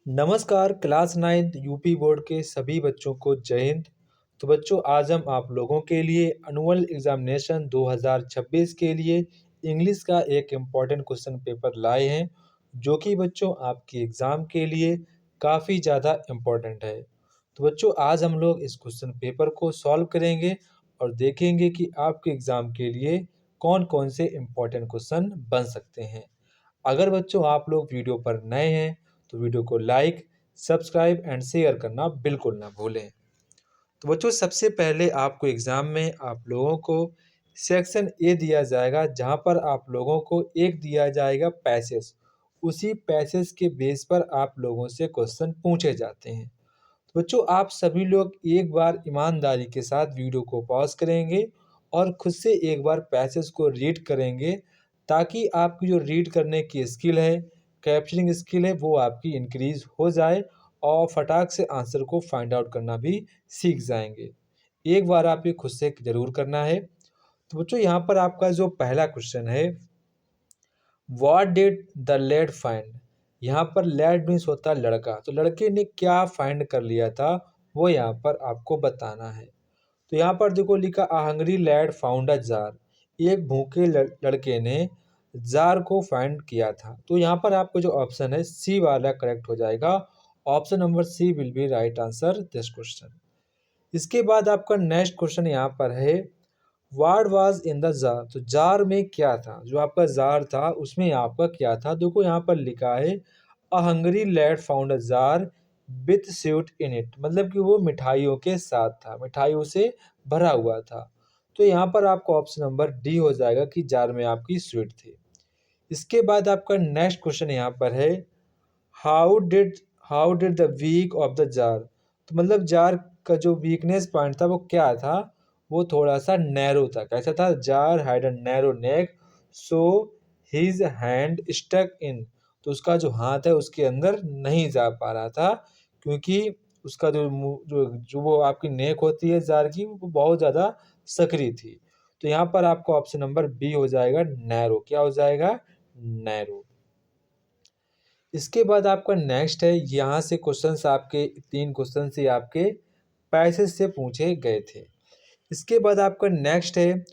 नमस्कार class 9 UP board के सभी बच्चों को जय हिंद। तो बच्चों आज हम आप लोगों के लिए एनुअल एग्जामिनेशन 2026 के लिए इंग्लिश का एक इम्पॉर्टेंट क्वेश्चन पेपर लाए हैं जो कि बच्चों आपके एग्ज़ाम के लिए काफ़ी ज़्यादा इम्पॉर्टेंट है। तो बच्चों आज हम लोग इस क्वेश्चन पेपर को सॉल्व करेंगे और देखेंगे कि आपके एग्ज़ाम के लिए कौन कौन से इम्पॉर्टेंट क्वेश्चन बन सकते हैं। अगर बच्चों आप लोग वीडियो पर नए हैं तो वीडियो को लाइक, सब्सक्राइब एंड शेयर करना बिल्कुल ना भूलें। तो बच्चों सबसे पहले आपको एग्ज़ाम में आप लोगों को सेक्शन ए दिया जाएगा जहाँ पर आप लोगों को एक दिया जाएगा पैसेज। उसी पैसेज के बेस पर आप लोगों से क्वेश्चन पूछे जाते हैं। तो बच्चों आप सभी लोग एक बार ईमानदारी के साथ वीडियो को पॉज करेंगे और खुद से एक बार पैसेज को रीड करेंगे ताकि आपकी जो रीड करने की स्किल है, कैप्चरिंग स्किल है वो आपकी इंक्रीज हो जाए और फटाक से आंसर को फाइंड आउट करना भी सीख जाएंगे। एक बार आप ये खुद से ज़रूर करना है। तो बच्चों यहाँ पर आपका जो पहला क्वेश्चन है, what did the lad find. यहाँ पर लेड मीन्स होता है लड़का, तो लड़के ने क्या फाइंड कर लिया था वो यहाँ पर आपको बताना है। तो यहाँ पर देखो लिखा a hungry lad found a jar. एक भूखे लड़के ने जार को फाइंड किया था। तो यहाँ पर आपको जो ऑप्शन है सी वाला करेक्ट हो जाएगा। Option number C will be right answer this question. इसके बाद आपका नेक्स्ट क्वेश्चन यहाँ पर है, what was in the jar. तो जार में क्या था, जो आपका जार था उसमें यहाँ पर क्या था। देखो यहाँ पर लिखा है a hungry lad found a jar with sweet in it, मतलब कि वो मिठाइयों के साथ था, मिठाइयों से भरा हुआ था। तो यहाँ पर आपका ऑप्शन नंबर डी हो जाएगा कि जार में आपकी स्वीट थी। इसके बाद आपका नेक्स्ट क्वेश्चन यहाँ पर है, how did how did the week of the jar. तो मतलब जार का जो वीकनेस पॉइंट था वो क्या था, वो थोड़ा सा नैरो था। कैसा था, jar had a narrow neck so his hand stuck in. तो उसका जो हाथ है उसके अंदर नहीं जा पा रहा था क्योंकि उसका जो जो वो आपकी नेक होती है जार की वो बहुत ज़्यादा सकरी थी। तो यहाँ पर आपका ऑप्शन नंबर बी हो जाएगा नैरो। क्या हो जाएगा, नैरो। इसके बाद आपका नेक्स्ट है, यहाँ से क्वेश्चंस आपके 3 क्वेश्चन से आपके पैसेज से पूछे गए थे। इसके बाद आपका नेक्स्ट है,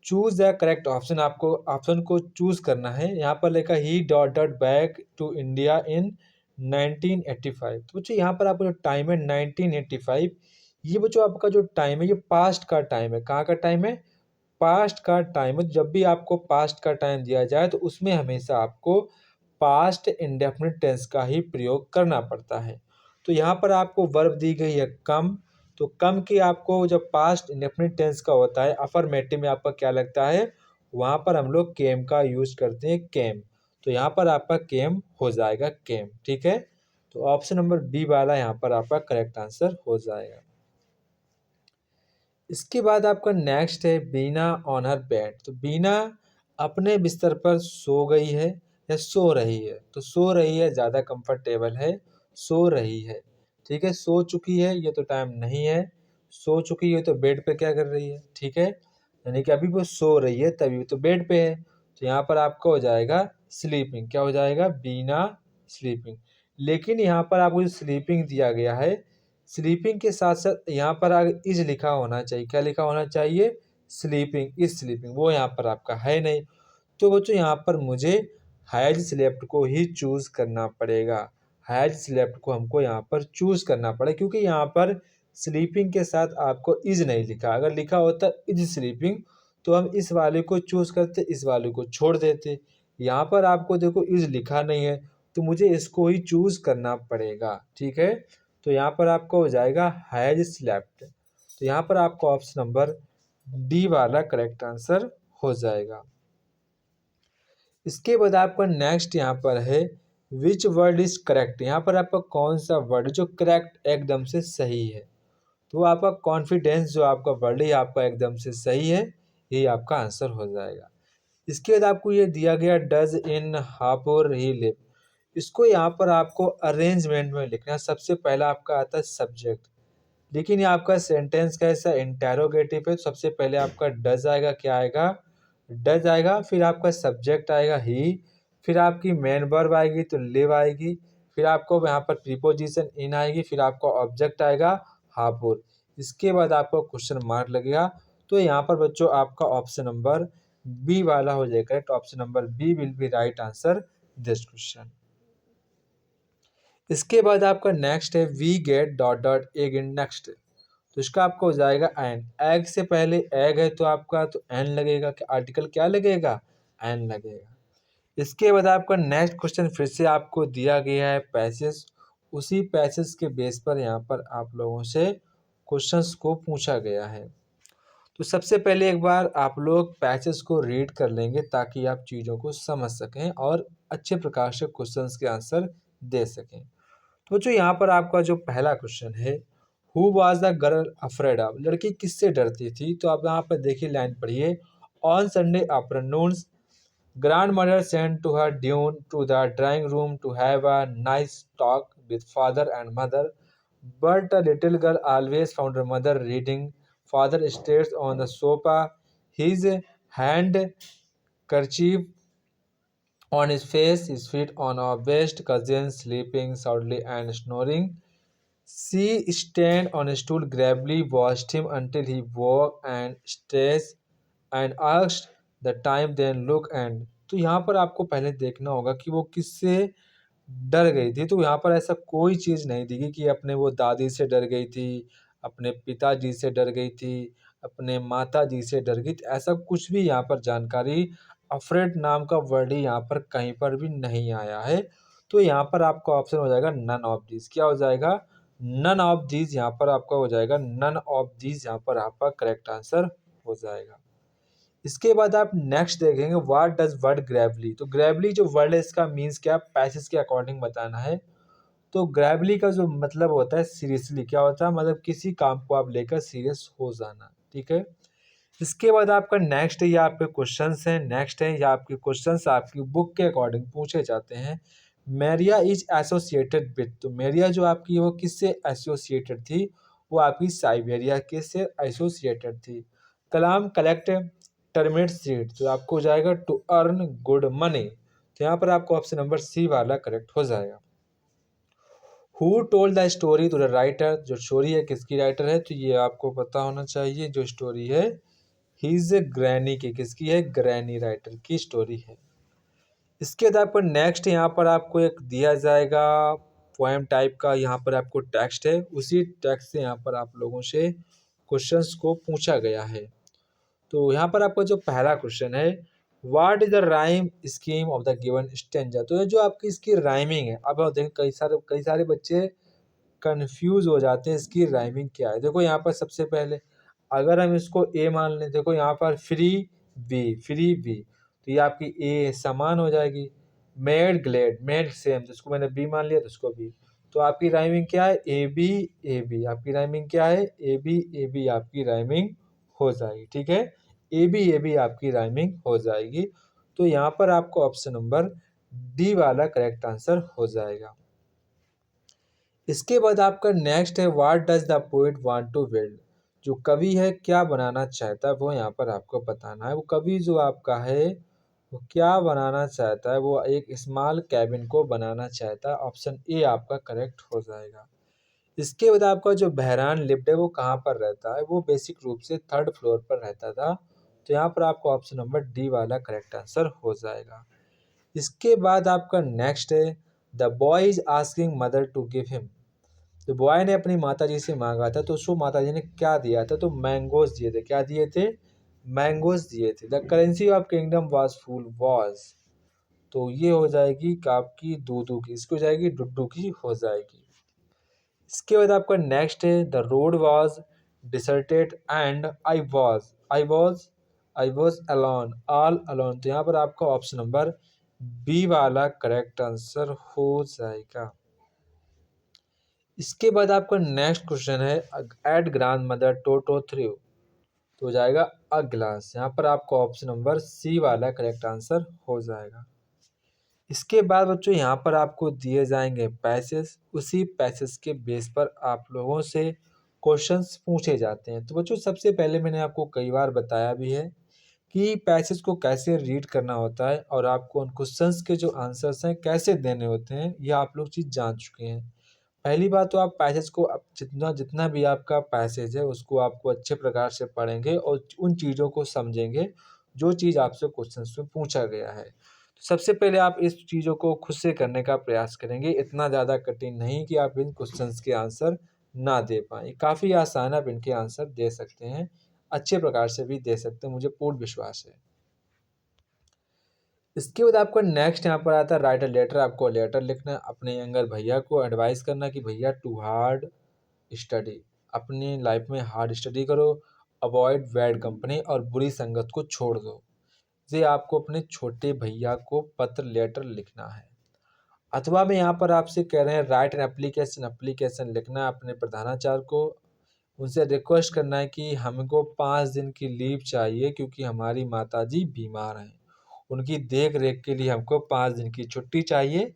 चूज द करेक्ट ऑप्शन। आपको ऑप्शन को चूज करना है। यहाँ पर लिखा ही dot dot back to India in 1985। तो बच्चों यहाँ पर आपका जो टाइम है 1985, ये बच्चों आपका जो टाइम है ये पास्ट का टाइम है। कहाँ का टाइम है, पास्ट का टाइम है। जब भी आपको पास्ट का टाइम दिया जाए तो उसमें हमेशा आपको पास्ट इंडेफिनिट टेंस का ही प्रयोग करना पड़ता है। तो यहाँ पर आपको वर्ब दी गई है कम। तो कम की आपको जब पास्ट इंडेफिनिट टेंस का होता है अफर्मेटिव में आपका क्या लगता है, वहाँ पर हम लोग केम का यूज करते हैं, केम। तो यहाँ पर आपका केम हो जाएगा, केम। ठीक है, तो ऑप्शन नंबर बी वाला यहाँ पर आपका करेक्ट आंसर हो जाएगा। इसके बाद आपका नेक्स्ट है, बीना ऑन हर बेड। तो बीना अपने बिस्तर पर सो गई है या सो रही है। तो सो रही है ज़्यादा कंफर्टेबल है, सो रही है। ठीक है, सो चुकी है ये तो टाइम नहीं है। सो चुकी है तो बेड पे क्या कर रही है, ठीक है, यानी कि अभी वो सो रही है तभी तो बेड पे है। तो यहाँ पर आपका हो जाएगा स्लीपिंग। क्या हो जाएगा, बीना स्लीपिंग। लेकिन यहाँ पर आपको जो स्लीपिंग दिया गया है, स्लीपिंग के साथ साथ यहाँ पर आगे इज लिखा होना चाहिए। क्या लिखा होना चाहिए, स्लीपिंग, इज स्लीपिंग। वो यहाँ पर आपका है नहीं। तो बच्चों यहाँ पर मुझे हैज स्लेप्ट को ही चूज करना पड़ेगा। हैज स्लेप्ट को हमको यहाँ पर चूज करना पड़ेगा क्योंकि यहाँ पर स्लीपिंग के साथ आपको इज नहीं लिखा। अगर लिखा होता इज स्लीपिंग तो हम इस वाले को चूज करते, इस वाले को छोड़ देते। यहाँ पर आपको देखो इज लिखा नहीं है तो मुझे इसको ही चूज करना पड़ेगा। ठीक है, तो यहाँ पर आपको हो जाएगा हैज स्लेप्ट। तो यहाँ पर आपका ऑप्शन नंबर डी वाला करेक्ट आंसर हो जाएगा। इसके बाद आपका नेक्स्ट यहाँ पर है, विच वर्ड इज करेक्ट। यहाँ पर आपका कौन सा वर्ड जो करेक्ट एकदम से सही है। तो आपका कॉन्फिडेंस जो आपका वर्ड है आपका एकदम से सही है, ये आपका आंसर हो जाएगा। इसके बाद आपको ये दिया गया does in Hapur he live. इसको यहाँ पर आपको अरेंजमेंट में लिखना है। सबसे पहला आपका आता है सब्जेक्ट, लेकिन ये आपका सेंटेंस कैसा इंटेरोगेटिव है। सबसे पहले आपका डज आएगा, क्या आएगा, डज आएगा। फिर आपका सब्जेक्ट आएगा ही, फिर आपकी मेन वर्ब आएगी तो लिव आएगी, फिर आपको यहाँ पर प्रीपोजिशन इन आएगी, फिर आपका ऑब्जेक्ट आएगा हापुर, इसके बाद आपको क्वेश्चन मार्क लगेगा। तो यहाँ पर बच्चों आपका ऑप्शन नंबर बी वाला हो जाएगा correct. Option number B will be right answer this question. इसके बाद आपका नेक्स्ट है we get dot dot egg in next, तो इसका आपका हो जाएगा एन। एग से पहले एग है तो आपका तो एन लगेगा, आर्टिकल क्या लगेगा, एन लगेगा। इसके बाद आपका नेक्स्ट क्वेश्चन फिर से आपको दिया गया है पैसेज, उसी पैसेज के बेस पर यहाँ पर आप लोगों से क्वेश्चंस को पूछा गया है। तो सबसे पहले एक बार आप लोग पैसेज को रीड कर लेंगे ताकि आप चीज़ों को समझ सकें और अच्छे प्रकार से क्वेश्चंस के आंसर दे सकें। तो जो यहाँ पर आपका जो पहला क्वेश्चन है, who was the girl afraid of, लड़की किससे डरती थी, तो आप यहाँ पर देखिए लाइन पढ़िए। On Sunday afternoons grandmother sent to her Dune to the drawing room to have a nice talk with father and mother, but the little girl always found her mother reading. Father stares on the sofa, his handkerchief on his face, his feet on our best cousin sleeping soundly and snoring. She stand on a stool, gravely watched him until he woke and stretched and asked the time, then look and, तो यहाँ पर आपको पहले देखना होगा कि वो किससे डर गई थी। तो यहाँ पर ऐसा कोई चीज़ नहीं दिखी कि अपने वो दादी से डर गई थी, अपने पिताजी से डर गई थी, अपने माताजी से डर गई थी, ऐसा कुछ भी यहाँ पर जानकारी, अफ्रेड नाम का वर्ड ही यहाँ पर कहीं पर भी नहीं आया है। तो यहाँ पर आपका ऑप्शन हो जाएगा नन ऑफ दीज। क्या हो जाएगा, नन ऑफ दीज। यहाँ पर आपका हो जाएगा नन ऑफ दीज, यहाँ पर आपका करेक्ट आंसर हो जाएगा। इसके बाद आप नेक्स्ट देखेंगे व्हाट डज वर्ड ग्रेवली, तो ग्रेवली जो वर्ड है इसका मीन्स क्या, पैसेज के अकॉर्डिंग बताना है। तो ग्रेवली का जो मतलब होता है सीरियसली, क्या होता है, मतलब किसी काम को आप लेकर सीरियस हो जाना, ठीक है। इसके बाद आपका नेक्स्ट है, ये आपके क्वेश्चंस हैं, नेक्स्ट है, या आपके क्वेश्चंस आपकी बुक के अकॉर्डिंग पूछे जाते हैं। मेरिया इज एसोसिएटेड विथ, तो मेरिया जो आपकी वो किससे एसोसिएटेड थी, वो आपकी साइबेरिया के से एसोसिएटेड थी। कलाम कलेक्ट टर्मिनेट सीड, तो आपको हो जाएगा टू अर्न गुड मनी, तो यहाँ पर आपको ऑप्शन नंबर सी वाला करेक्ट हो जाएगा। Who told the story to the writer, जो स्टोरी है किसकी राइटर है, तो ये आपको पता होना चाहिए। जो स्टोरी है हिज ग्रैनी की, किसकी है, ग्रैनी राइटर की स्टोरी है। इसके बाद आपको नेक्स्ट यहाँ पर आपको एक दिया जाएगा पोएम टाइप का, यहाँ पर आपको टेक्स्ट है, उसी टेक्स्ट से यहाँ पर आप लोगों से क्वेश्चंस को पूछा गया है। तो यहाँ पर आपका जो पहला क्वेश्चन है, what is the rhyme scheme of the given stanza, तो ये जो आपकी इसकी राइमिंग है, अब आप देखें कई सारे बच्चे कंफ्यूज हो जाते हैं इसकी राइमिंग क्या है। देखो यहाँ पर सबसे पहले अगर हम इसको ए मान लें, देखो यहाँ पर फ्री बी, तो ये आपकी ए समान हो जाएगी। मेड ग्लेड, मेड सेम, जिसको मैंने बी मान लिया तो उसको बी, तो आपकी राइमिंग क्या है, ए बी, आपकी राइमिंग क्या है, ए बी आपकी राइमिंग हो जाएगी, ठीक है। ए बी आपकी राइमिंग हो जाएगी। तो यहाँ पर आपको ऑप्शन नंबर डी वाला करेक्ट आंसर हो जाएगा। इसके बाद आपका नेक्स्ट है what does the poet want to build, जो कवि है क्या बनाना चाहता है, वो यहाँ पर आपको बताना है। वो कवि जो आपका है वो क्या बनाना चाहता है, वो एक स्मॉल कैबिन को बनाना चाहता है। ऑप्शन ए आपका करेक्ट हो जाएगा। इसके बाद आपका जो बहरान लिव्ड है वो कहाँ पर रहता है, वो बेसिक रूप से थर्ड फ्लोर पर रहता था। तो यहाँ पर आपको ऑप्शन नंबर डी वाला करेक्ट आंसर हो जाएगा। इसके बाद आपका नेक्स्ट है the boy is asking mother to give him, तो बॉय ने अपनी माताजी से मांगा था तो उसको माताजी ने क्या दिया था, तो मैंगोज दिए थे। क्या दिए थे, मैंगोज दिए थे। The currency of kingdom was फूल वाज, तो ये हो जाएगी आपकी दूधू की, इसकी हो जाएगी डुड्डू की हो जाएगी। इसके बाद आपका नेक्स्ट है the road was deserted and I was alone all alone, तो यहाँ पर आपका ऑप्शन नंबर बी वाला करेक्ट आंसर हो जाएगा। इसके बाद आपका नेक्स्ट क्वेश्चन है at grand mother toto through, तो हो जाएगा अ ग्लास, यहाँ पर आपको ऑप्शन नंबर सी वाला करेक्ट आंसर हो जाएगा। इसके बाद बच्चों यहाँ पर आपको दिए जाएंगे पैसेज, उसी पैसेज के बेस पर आप लोगों से क्वेश्चंस पूछे जाते हैं। तो बच्चों सबसे पहले मैंने आपको कई बार बताया भी है कि पैसेज को कैसे रीड करना होता है और आपको उन क्वेश्चंस के जो आंसर्स हैं कैसे देने होते हैं, ये आप लोग चीज़ जान चुके हैं। पहली बात तो आप पैसेज को जितना जितना भी आपका पैसेज है उसको आपको अच्छे प्रकार से पढ़ेंगे और उन चीज़ों को समझेंगे जो चीज़ आपसे क्वेश्चंस में पूछा गया है। तो सबसे पहले आप इस चीज़ों को खुद से करने का प्रयास करेंगे, इतना ज़्यादा कठिन नहीं कि आप इन क्वेश्चंस के आंसर ना दे पाएँ। काफ़ी आसान आप इनके आंसर दे सकते हैं, अच्छे प्रकार से भी दे सकते हैं, मुझे पूर्ण विश्वास है। इसके बाद आपका नेक्स्ट यहाँ पर आता है राइट अ लेटर। आपको लेटर लिखना है, अपने यंगर भैया को एडवाइस करना कि भैया टू हार्ड स्टडी, अपनी लाइफ में हार्ड स्टडी करो, अवॉइड बैड कंपनी और बुरी संगत को छोड़ दो। ये आपको अपने छोटे भैया को पत्र लेटर लिखना है। अथवा में यहाँ पर आपसे कह रहे हैं राइट एन एप्लीकेशन, एप्लीकेशन लिखना है अपने प्रधानाचार्य को, उनसे रिक्वेस्ट करना है कि हमको 5 दिन की लीव चाहिए क्योंकि हमारी माताजी बीमार हैं, उनकी देख रेख के लिए हमको 5 दिन की छुट्टी चाहिए।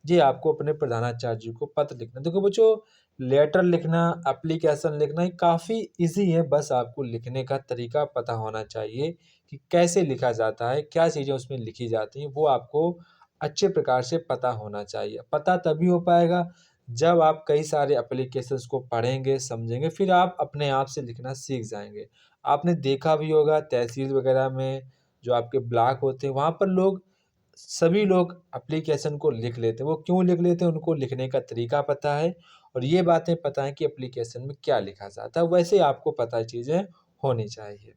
ये आपको अपने प्रधानाचार्य जी को पत्र लिखना। देखो बच्चों, लेटर लिखना, एप्लीकेशन लिखना ये काफ़ी इजी है, बस आपको लिखने का तरीका पता होना चाहिए कि कैसे लिखा जाता है, क्या चीज़ें उसमें लिखी जाती हैं, वो आपको अच्छे प्रकार से पता होना चाहिए। पता तभी हो पाएगा जब आप कई सारे एप्लीकेशंस को पढ़ेंगे, समझेंगे, फिर आप अपने आप से लिखना सीख जाएँगे। आपने देखा भी होगा तहसील वगैरह में जो आपके ब्लॉक होते हैं, वहाँ पर सभी लोग एप्लीकेशन को लिख लेते हैं। वो क्यों लिख लेते हैं? उनको लिखने का तरीका पता है और ये बातें पता है कि एप्लीकेशन में क्या लिखा जाता है। वैसे आपको पता चीज़ें होनी चाहिए।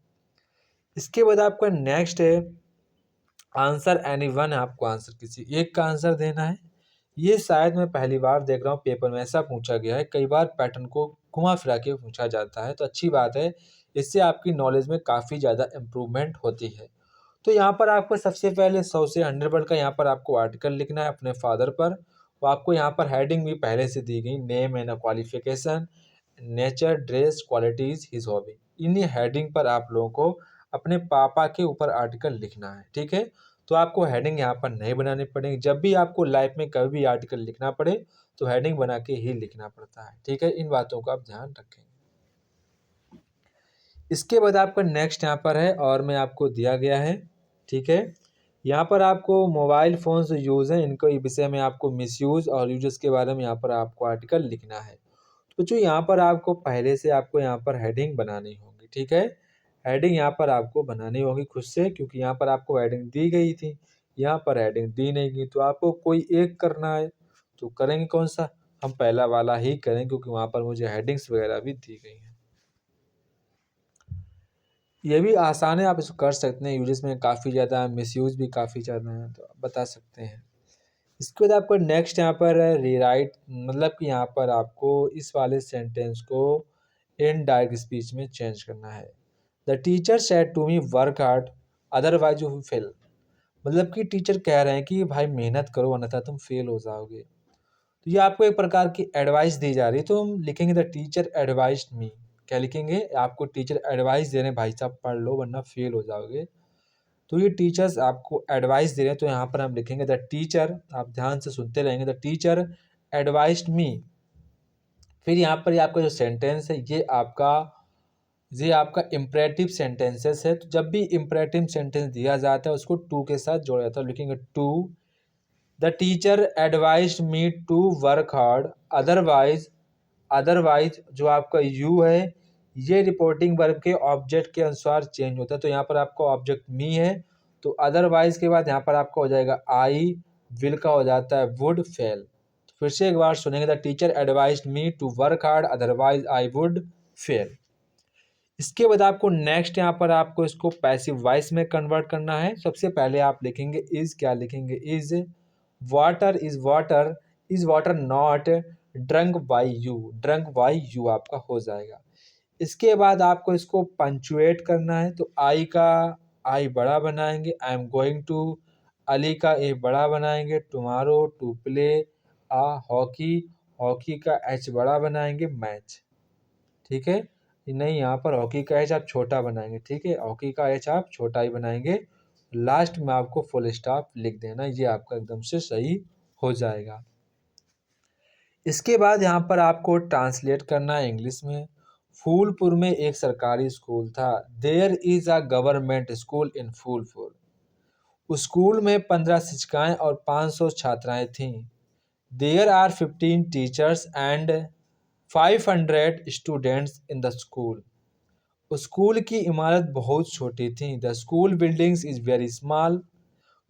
इसके बाद आपका नेक्स्ट है आंसर एनी वन। आपको आंसर किसी एक का आंसर देना है। ये शायद मैं पहली बार देख रहा हूँ पेपर में ऐसा पूछा गया है, कई बार पैटर्न को घुमा फिरा के पूछा जाता है, तो अच्छी बात है, इससे आपकी नॉलेज में काफ़ी ज़्यादा इम्प्रूवमेंट होती है। तो यहाँ पर आपको सबसे पहले 100 से 100 वर्ड का यहाँ पर आपको आर्टिकल लिखना है अपने फादर पर। वो आपको यहाँ पर हेडिंग भी पहले से दी गई, name and qualification, nature, dress, qualities, his hobby. इन्हीं हेडिंग पर आप लोगों को अपने पापा के ऊपर आर्टिकल लिखना है, ठीक है? तो आपको हेडिंग यहाँ पर नहीं बनानी पड़ेगी। जब भी आपको लाइफ में कभी भी आर्टिकल लिखना पड़े तो हेडिंग बना के ही लिखना पड़ता है, ठीक है? इन बातों का आप ध्यान रखें। इसके बाद आपका नेक्स्ट यहाँ पर है और मैं आपको दिया गया है, ठीक है? यहाँ पर आपको मोबाइल फ़ोन्स जो यूज़ हैं इनको विषय में आपको मिसयूज़ और यूजेस के बारे में यहाँ पर आपको आर्टिकल लिखना है। तो जो यहाँ पर आपको पहले से आपको यहाँ पर हेडिंग बनानी होगी, ठीक है? हेडिंग यहाँ पर आपको बनानी होगी खुद से, क्योंकि यहाँ पर आपको हेडिंग दी गई थी, यहाँ पर हेडिंग दी नहीं गई, तो आपको कोई एक करना है, तो करेंगे कौन-सा? हम पहला वाला ही करेंगे क्योंकि वहाँ पर मुझे हेडिंग्स वगैरह भी दी गई हैं। ये भी आसान है, आप इसको कर सकते हैं, यूजेस में काफ़ी ज़्यादा है, मिसयूज़ भी काफ़ी ज़्यादा है, तो आप बता सकते हैं। इसके बाद आपको नेक्स्ट यहाँ पर रीराइट, मतलब कि यहाँ पर आपको इस वाले सेंटेंस को इनडायरेक्ट स्पीच में चेंज करना है। The teacher said to me work hard otherwise you will fail. मतलब कि टीचर कह रहे हैं कि भाई मेहनत करो अन्यथा तुम फेल हो जाओगे। तो ये आपको एक प्रकार की एडवाइस दी जा रही है, तो हम लिखेंगे द टीचर एडवाइज्ड मी। क्या लिखेंगे? आपको टीचर एडवाइस दे रहे हैं, भाई साहब पढ़ लो वरना फेल हो जाओगे। तो ये टीचर्स आपको एडवाइस दे रहे हैं, तो यहाँ पर हम लिखेंगे द टीचर, आप ध्यान से सुनते रहेंगे, द टीचर एडवाइज्ड मी। फिर यहाँ पर ये आपका जो सेंटेंस है ये आपका इम्परेटिव सेंटेंसेस है। तो जब भी इम्परेटिव सेंटेंस दिया जाता है उसको टू के साथ जोड़ा जाता है। लिखेंगे to the teacher advised me to work hard otherwise. Otherwise जो आपका यू है ये रिपोर्टिंग वर्ब के ऑब्जेक्ट के अनुसार चेंज होता है, तो यहाँ पर आपका ऑब्जेक्ट मी है, तो अदरवाइज के बाद यहाँ पर आपका हो जाएगा आई, विल का हो जाता है वुड, फेल। फिर से एक बार सुनेंगे, the teacher advised me to work hard otherwise I would fail. इसके बाद आपको नेक्स्ट यहाँ पर आपको इसको पैसिव वॉइस में कन्वर्ट करना है। सबसे पहले आप लिखेंगे इज, क्या लिखेंगे? Is water not drunk by you, drunk by you आपका हो जाएगा। इसके बाद आपको इसको पंचुएट करना है, तो आई का आई बड़ा बनाएंगे, I am going to, Ali का ए बड़ा बनाएंगे, tomorrow to play a hockey, hockey का एच बड़ा बनाएंगे, मैच, ठीक है? नहीं, यहाँ पर हॉकी का एच आप छोटा बनाएंगे, ठीक है? हॉकी का एच आप छोटा ही बनाएंगे, लास्ट में आपको फुल स्टॉप लिख देना, ये आपका एकदम से सही हो जाएगा। इसके बाद यहाँ पर आपको ट्रांसलेट करना है इंग्लिश में, फूलपुर में एक सरकारी स्कूल था। There is a government school in Phulpur. उस स्कूल में 15 शिक्षिकाएं और 500 छात्राएं थीं। There are 15 teachers and 500 students in the school. उस स्कूल की इमारत बहुत छोटी थी। The school buildings is very small.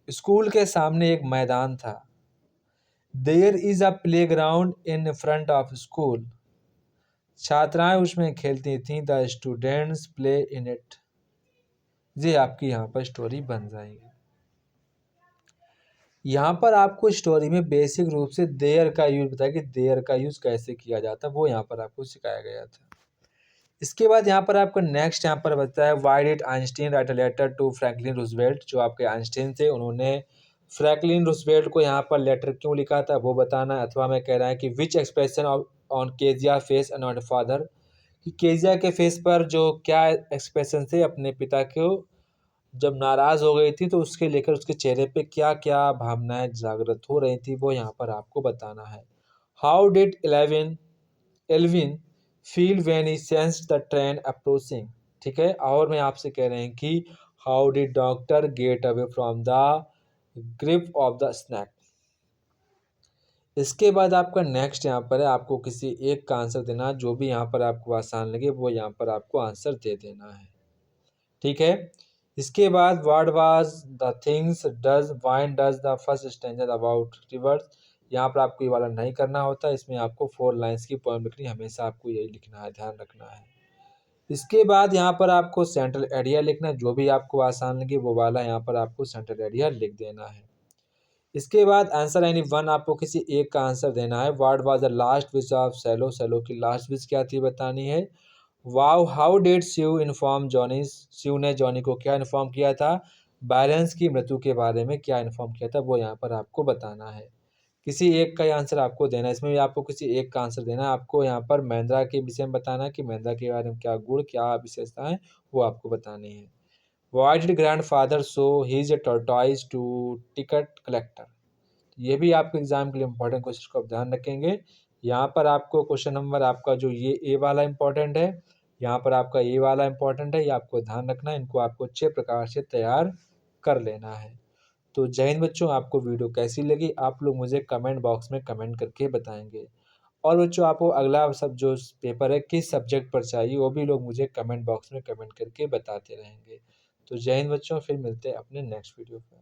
School के सामने एक मैदान था। There is a playground in front of school. छात्राएं उसमें खेलती थीं। The students play in it. ये आपकी यहाँ पर स्टोरी बन जाएगी। यहाँ पर आपको स्टोरी में बेसिक रूप से देयर का यूज बताया कि देयर का यूज कैसे किया जाता है, वो यहाँ पर आपको सिखाया गया था। इसके बाद यहाँ पर आपको नेक्स्ट यहाँ पर बताया है why did Einstein write a letter to Franklin Roosevelt. जो आपके आइंस्टीन थे उन्होंने फ्रैंकलिन रूजवेल्ट को यहाँ पर लेटर क्यों लिखा था वो बताना है। अथवा मैं कह रहा है कि which expression on Kezia face and on father, कि केजिया के फेस पर जो क्या एक्सप्रेशन थे अपने पिता को जब नाराज हो गई थी तो उसके लेकर उसके चेहरे पे क्या क्या भावनाएं जागृत हो रही थी वो यहाँ पर आपको बताना है। How did Alvin feel when he sensed the train approaching. ठीक है, और मैं आपसे कह रहे हैं कि how did doctor get away from the grip of the snake. इसके बाद आपका नेक्स्ट यहाँ पर है आपको किसी एक का आंसर देना, जो भी यहाँ पर आपको आसान लगे वो यहाँ पर आपको आंसर दे देना है। ठीक है, इसके बाद what was the things does wine does the first stanza about rivers. यहाँ पर आपको ये वाला नहीं करना होता, इसमें आपको 4 लाइंस की पोएम लिखनी, हमेशा आपको यही लिखना है, ध्यान रखना है। इसके बाद यहाँ पर आपको सेंट्रल एरिया लिखना है, जो भी आपको आसान लगे वो वाला यहाँ पर आपको सेंट्रल एरिया लिख देना है। इसके बाद आंसर एनी वन, आपको किसी एक का आंसर देना है। What was the last wish of Cello, Cello की लास्ट विश क्या थी बतानी है। Wow how did Shiv inform Johnny, Shiv ने जॉनी को क्या इन्फॉर्म किया था। बैलेंस की मृत्यु के बारे में क्या इन्फॉर्म किया था वो यहाँ पर आपको बताना है। किसी एक का ही आंसर आपको देना है, इसमें भी आपको किसी एक का आंसर देना है। आपको यहाँ पर महिंद्रा के विषय में बताना है कि महिंद्रा के बारे में क्या गुण क्या विशेषताएं वो आपको बतानी है। Why did grandfather show his a tortoise to ticket collector. ये भी आपके एग्जाम के लिए इंपॉर्टेंट क्वेश्चन को आप ध्यान रखेंगे। यहाँ पर आपको क्वेश्चन नंबर आपका जो ये ए वाला इंपॉर्टेंट है, यहाँ पर आपका ए वाला इंपॉर्टेंट है, ये आपको ध्यान रखना है। इनको आपको अच्छे प्रकार से तैयार कर लेना है। तो जय हिंद बच्चों, आपको वीडियो कैसी लगी आप लोग मुझे कमेंट बॉक्स में कमेंट करके बताएंगे। और बच्चों आपको अगला सब जो पेपर है किस सब्जेक्ट पर चाहिए वो भी लोग मुझे कमेंट बॉक्स में कमेंट करके बताते रहेंगे। तो जय हिंद बच्चों, फिर मिलते हैं अपने नेक्स्ट वीडियो पर।